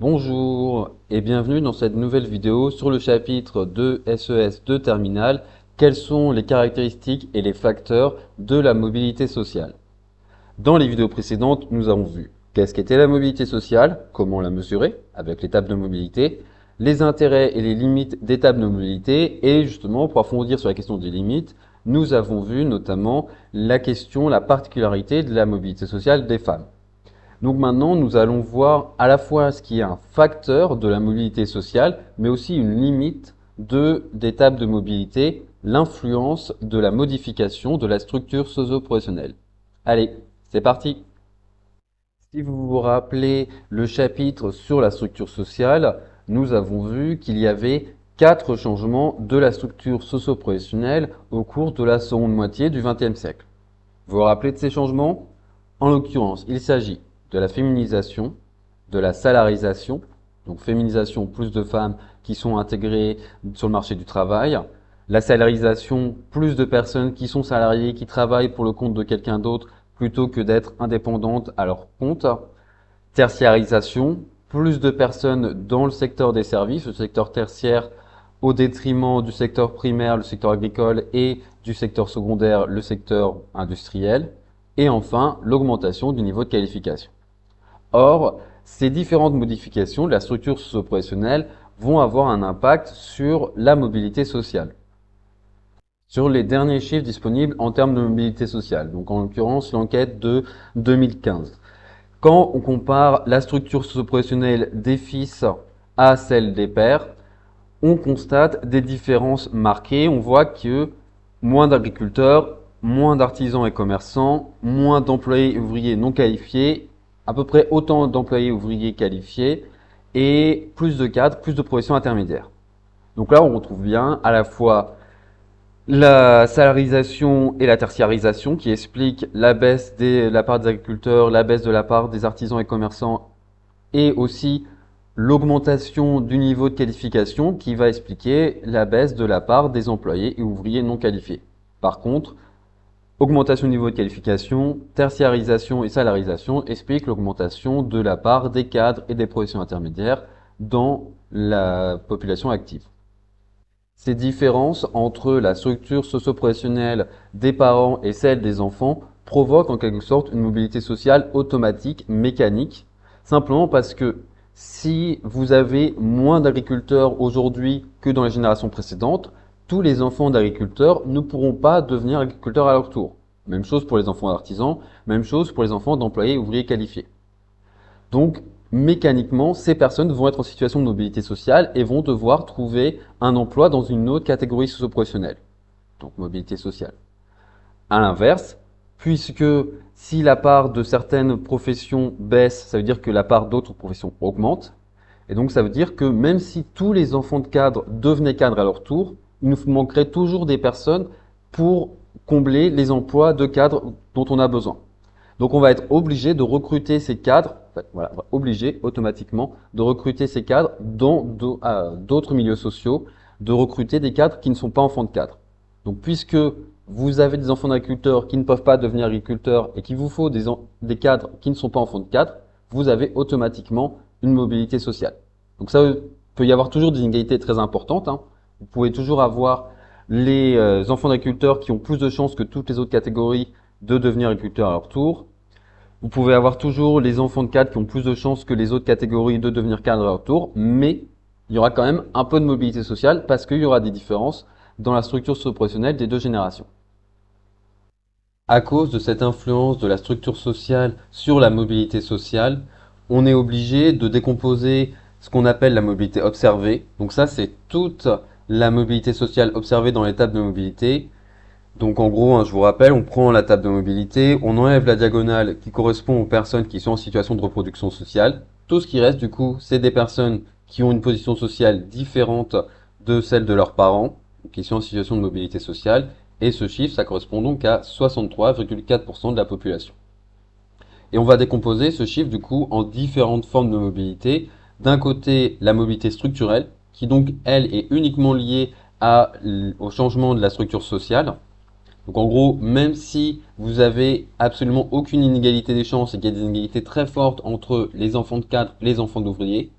Bonjour et bienvenue dans cette nouvelle vidéo sur le chapitre de SES de Terminal. Quelles sont les caractéristiques et les facteurs de la mobilité sociale? Dans les vidéos précédentes, nous avons vu qu'est-ce qu'était la mobilité sociale, comment la mesurer avec les tables de mobilité, les intérêts et les limites des tables de mobilité et justement pour approfondir sur la question des limites, nous avons vu notamment la particularité de la mobilité sociale des femmes. Donc maintenant, nous allons voir à la fois ce qui est un facteur de la mobilité sociale, mais aussi une limite des tables de mobilité, l'influence de la modification de la structure socio-professionnelle. Allez, c'est parti! Si vous vous rappelez le chapitre sur la structure sociale, nous avons vu qu'il y avait 4 changements de la structure socio-professionnelle au cours de la seconde moitié du XXe siècle. Vous vous rappelez de ces changements? En l'occurrence, il s'agit de la féminisation, de la salarisation, donc féminisation, plus de femmes qui sont intégrées sur le marché du travail, la salarisation, plus de personnes qui sont salariées, qui travaillent pour le compte de quelqu'un d'autre plutôt que d'être indépendantes à leur compte, tertiarisation, plus de personnes dans le secteur des services, le secteur tertiaire, au détriment du secteur primaire, le secteur agricole, et du secteur secondaire, le secteur industriel, et enfin l'augmentation du niveau de qualification. Or, ces différentes modifications de la structure socio-professionnelle vont avoir un impact sur la mobilité sociale. Sur les derniers chiffres disponibles en termes de mobilité sociale, donc en l'occurrence l'enquête de 2015. Quand on compare la structure socio-professionnelle des fils à celle des pères, on constate des différences marquées. On voit que moins d'agriculteurs, moins d'artisans et commerçants, moins d'employés ouvriers non qualifiés, à peu près autant d'employés ouvriers qualifiés et plus de cadres, plus de professions intermédiaires. Donc là, on retrouve bien à la fois la salarisation et la tertiarisation qui expliquent la baisse de la part des agriculteurs, la baisse de la part des artisans et commerçants et aussi l'augmentation du niveau de qualification qui va expliquer la baisse de la part des employés et ouvriers non qualifiés. Par contre, augmentation du niveau de qualification, tertiarisation et salarisation expliquent l'augmentation de la part des cadres et des professions intermédiaires dans la population active. Ces différences entre la structure socio-professionnelle des parents et celle des enfants provoquent en quelque sorte une mobilité sociale automatique, mécanique, simplement parce que si vous avez moins d'agriculteurs aujourd'hui que dans les générations précédentes, tous les enfants d'agriculteurs ne pourront pas devenir agriculteurs à leur tour. Même chose pour les enfants d'artisans, même chose pour les enfants d'employés ouvriers qualifiés. Donc, mécaniquement, ces personnes vont être en situation de mobilité sociale et vont devoir trouver un emploi dans une autre catégorie socio-professionnelle. Donc, mobilité sociale. À l'inverse, puisque si la part de certaines professions baisse, ça veut dire que la part d'autres professions augmente. Et donc, ça veut dire que même si tous les enfants de cadres devenaient cadres à leur tour, il nous manquerait toujours des personnes pour combler les emplois de cadres dont on a besoin. Donc on va être obligé de recruter ces cadres, voilà, on va obligé automatiquement de recruter ces cadres dans d'autres milieux sociaux, de recruter des cadres qui ne sont pas enfants de cadres. Donc puisque vous avez des enfants d'agriculteurs qui ne peuvent pas devenir agriculteurs et qu'il vous faut des cadres qui ne sont pas enfants de cadres, vous avez automatiquement une mobilité sociale. Donc ça peut y avoir toujours des inégalités très importantes, hein. Vous pouvez toujours avoir les enfants d'agriculteurs qui ont plus de chances que toutes les autres catégories de devenir agriculteurs à leur tour. Vous pouvez avoir toujours les enfants de cadres qui ont plus de chances que les autres catégories de devenir cadres à leur tour, mais il y aura quand même un peu de mobilité sociale parce qu'il y aura des différences dans la structure socio-professionnelle des deux générations. À cause de cette influence de la structure sociale sur la mobilité sociale, on est obligé de décomposer ce qu'on appelle la mobilité observée. Donc ça, c'est toute la mobilité sociale observée dans les tables de mobilité. Donc en gros, hein, je vous rappelle, on prend la table de mobilité, on enlève la diagonale qui correspond aux personnes qui sont en situation de reproduction sociale. Tout ce qui reste du coup, c'est des personnes qui ont une position sociale différente de celle de leurs parents, qui sont en situation de mobilité sociale. Et ce chiffre, ça correspond donc à 63,4% de la population. Et on va décomposer ce chiffre du coup en différentes formes de mobilité. D'un côté, la mobilité structurelle, qui donc elle est uniquement liée au changement de la structure sociale. Donc en gros, même si vous avez absolument aucune inégalité des chances et qu'il y a des inégalités très fortes entre les enfants de cadre et les enfants d'ouvriers,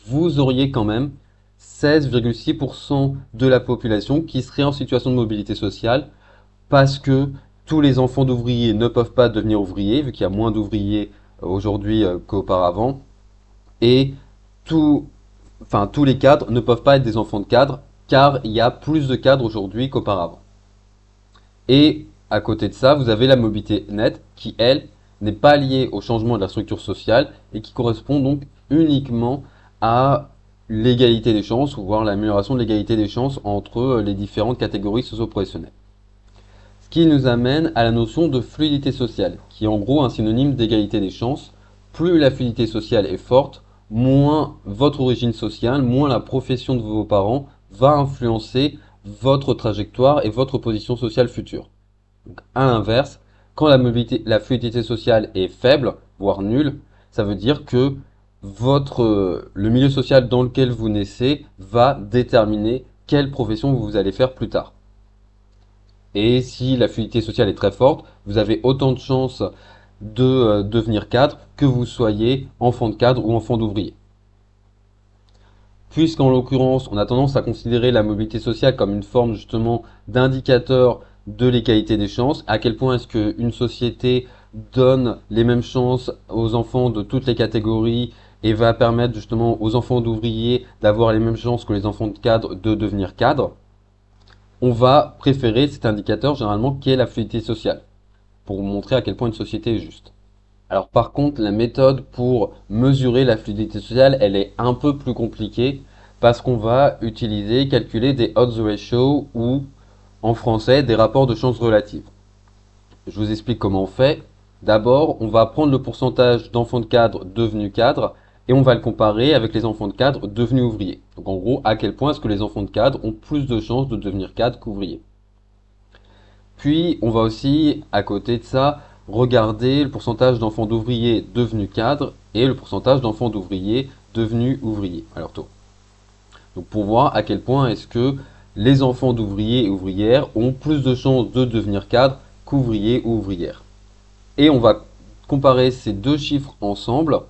vous auriez quand même 16,6% de la population qui serait en situation de mobilité sociale parce que tous les enfants d'ouvriers ne peuvent pas devenir ouvriers, vu qu'il y a moins d'ouvriers aujourd'hui qu'auparavant, et tout, tous les cadres ne peuvent pas être des enfants de cadres, car il y a plus de cadres aujourd'hui qu'auparavant. Et à côté de ça, vous avez la mobilité nette qui, elle, n'est pas liée au changement de la structure sociale et qui correspond donc uniquement à l'égalité des chances, voire l'amélioration de l'égalité des chances entre les différentes catégories socio-professionnelles. Ce qui nous amène à la notion de fluidité sociale, qui est en gros un synonyme d'égalité des chances. Plus la fluidité sociale est forte, moins votre origine sociale, moins la profession de vos parents va influencer votre trajectoire et votre position sociale future. Donc, à l'inverse, quand la fluidité sociale est faible, voire nulle, ça veut dire que le milieu social dans lequel vous naissez va déterminer quelle profession vous allez faire plus tard. Et si la fluidité sociale est très forte, vous avez autant de chances de devenir cadre que vous soyez enfant de cadre ou enfant d'ouvrier. Puisqu'en l'occurrence, on a tendance à considérer la mobilité sociale comme une forme justement d'indicateur de l'égalité des chances, à quel point est-ce qu'une société donne les mêmes chances aux enfants de toutes les catégories et va permettre justement aux enfants d'ouvriers d'avoir les mêmes chances que les enfants de cadre de devenir cadre, on va préférer cet indicateur généralement qui est la fluidité sociale, pour montrer à quel point une société est juste. Alors par contre, la méthode pour mesurer la fluidité sociale, elle est un peu plus compliquée parce qu'on va calculer des odds ratio ou en français des rapports de chance relatives. Je vous explique comment on fait. D'abord, on va prendre le pourcentage d'enfants de cadre devenus cadres et on va le comparer avec les enfants de cadre devenus ouvriers. Donc en gros, à quel point est-ce que les enfants de cadre ont plus de chances de devenir cadres qu'ouvriers. Puis, on va aussi, à côté de ça, regarder le pourcentage d'enfants d'ouvriers devenus cadres et le pourcentage d'enfants d'ouvriers devenus ouvriers à leur tour. Donc pour voir à quel point est-ce que les enfants d'ouvriers et ouvrières ont plus de chances de devenir cadres qu'ouvriers ou ouvrières. Et on va comparer ces deux chiffres ensemble,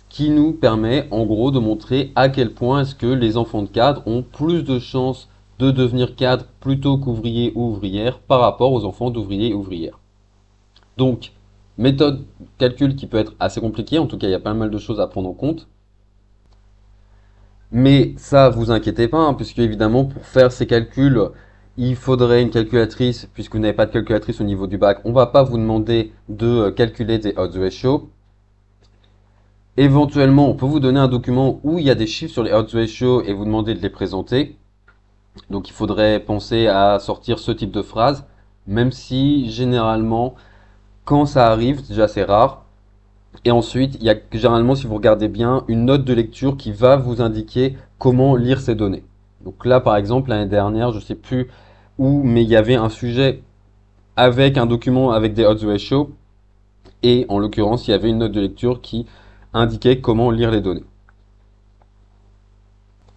qui nous permet en gros de montrer à quel point est-ce que les enfants de cadres ont plus de chances de devenir cadres plutôt qu'ouvriers ou ouvrières par rapport aux enfants d'ouvriers et ouvrières. Donc, méthode calcul qui peut être assez compliquée, en tout cas il y a pas mal de choses à prendre en compte. Mais ça, vous inquiétez pas, hein, puisque évidemment pour faire ces calculs, il faudrait une calculatrice, puisque vous n'avez pas de calculatrice au niveau du bac, on ne va pas vous demander de calculer des odds ratio. Éventuellement, on peut vous donner un document où il y a des chiffres sur les odds ratio et vous demander de les présenter. Donc il faudrait penser à sortir ce type de phrase, même si généralement, quand ça arrive, déjà c'est rare. Et ensuite, il y a généralement, si vous regardez bien, une note de lecture qui va vous indiquer comment lire ces données. Donc là, par exemple, l'année dernière, je ne sais plus où, mais il y avait un sujet avec un document avec des odds ratio. Et en l'occurrence, il y avait une note de lecture qui indiquait comment lire les données.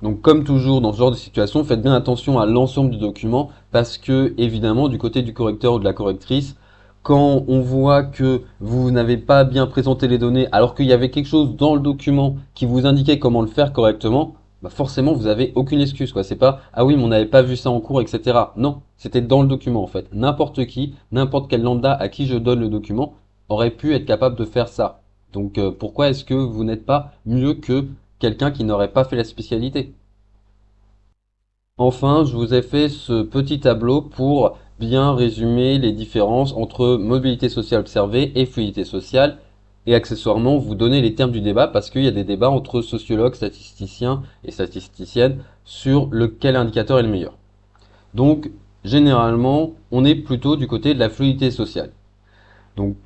Donc comme toujours dans ce genre de situation, faites bien attention à l'ensemble du document parce que évidemment du côté du correcteur ou de la correctrice, quand on voit que vous n'avez pas bien présenté les données alors qu'il y avait quelque chose dans le document qui vous indiquait comment le faire correctement, bah forcément vous avez aucune excuse quoi. C'est pas ah oui mais on n'avait pas vu ça en cours etc. Non, c'était dans le document en fait. N'importe qui, n'importe quel lambda à qui je donne le document aurait pu être capable de faire ça. Donc pourquoi est-ce que vous n'êtes pas mieux que quelqu'un qui n'aurait pas fait la spécialité? Enfin, je vous ai fait ce petit tableau pour bien résumer les différences entre mobilité sociale observée et fluidité sociale et accessoirement vous donner les termes du débat parce qu'il y a des débats entre sociologues, statisticiens et statisticiennes sur lequel indicateur est le meilleur. Donc, généralement, on est plutôt du côté de la fluidité sociale. Donc,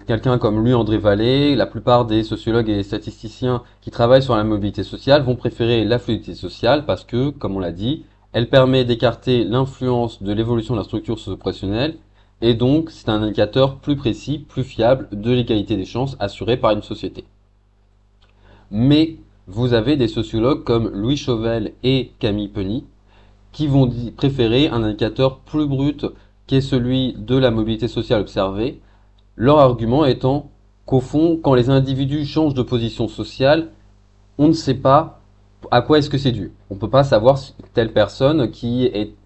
quelqu'un comme lui, André Vallée, la plupart des sociologues et statisticiens qui travaillent sur la mobilité sociale vont préférer la fluidité sociale parce que, comme on l'a dit, elle permet d'écarter l'influence de l'évolution de la structure socio-professionnelle et donc c'est un indicateur plus précis, plus fiable de l'égalité des chances assurée par une société. Mais vous avez des sociologues comme Louis Chauvel et Camille Penny qui vont préférer un indicateur plus brut qui est celui de la mobilité sociale observée. Leur argument étant qu'au fond, quand les individus changent de position sociale, on ne sait pas À quoi est-ce que c'est dû? On peut pas savoir si telle personne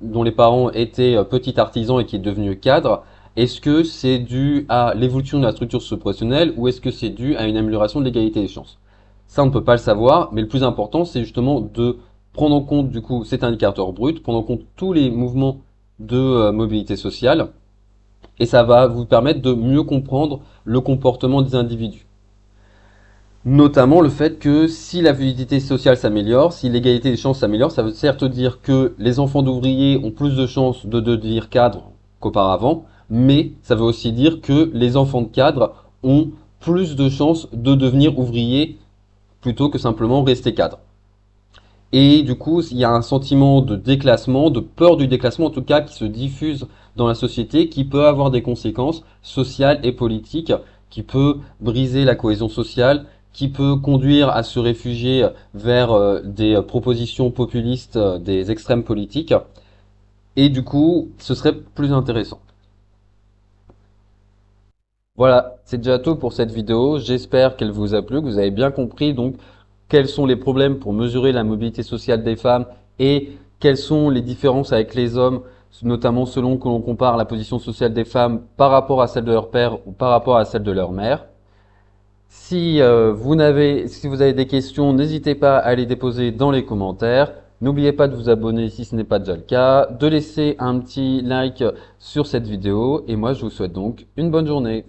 dont les parents étaient petits artisans et qui est devenue cadre, est-ce que c'est dû à l'évolution de la structure socio-professionnelle ou est-ce que c'est dû à une amélioration de l'égalité des chances? Ça, on ne peut pas le savoir, mais le plus important, c'est justement de prendre en compte, du coup, cet indicateur brut, prendre en compte tous les mouvements de mobilité sociale, et ça va vous permettre de mieux comprendre le comportement des individus. Notamment le fait que si la fluidité sociale s'améliore, si l'égalité des chances s'améliore, ça veut certes dire que les enfants d'ouvriers ont plus de chances de devenir cadres qu'auparavant, mais ça veut aussi dire que les enfants de cadres ont plus de chances de devenir ouvriers plutôt que simplement rester cadres. Et du coup, il y a un sentiment de déclassement, de peur du déclassement en tout cas, qui se diffuse dans la société, qui peut avoir des conséquences sociales et politiques, qui peut briser la cohésion sociale, qui peut conduire à se réfugier vers des propositions populistes des extrêmes politiques. Et du coup, ce serait plus intéressant. Voilà, c'est déjà tout pour cette vidéo. J'espère qu'elle vous a plu, que vous avez bien compris donc quels sont les problèmes pour mesurer la mobilité sociale des femmes et quelles sont les différences avec les hommes, notamment selon que l'on compare la position sociale des femmes par rapport à celle de leur père ou par rapport à celle de leur mère. Si vous avez des questions, n'hésitez pas à les déposer dans les commentaires. N'oubliez pas de vous abonner si ce n'est pas déjà le cas, de laisser un petit like sur cette vidéo et moi je vous souhaite donc une bonne journée.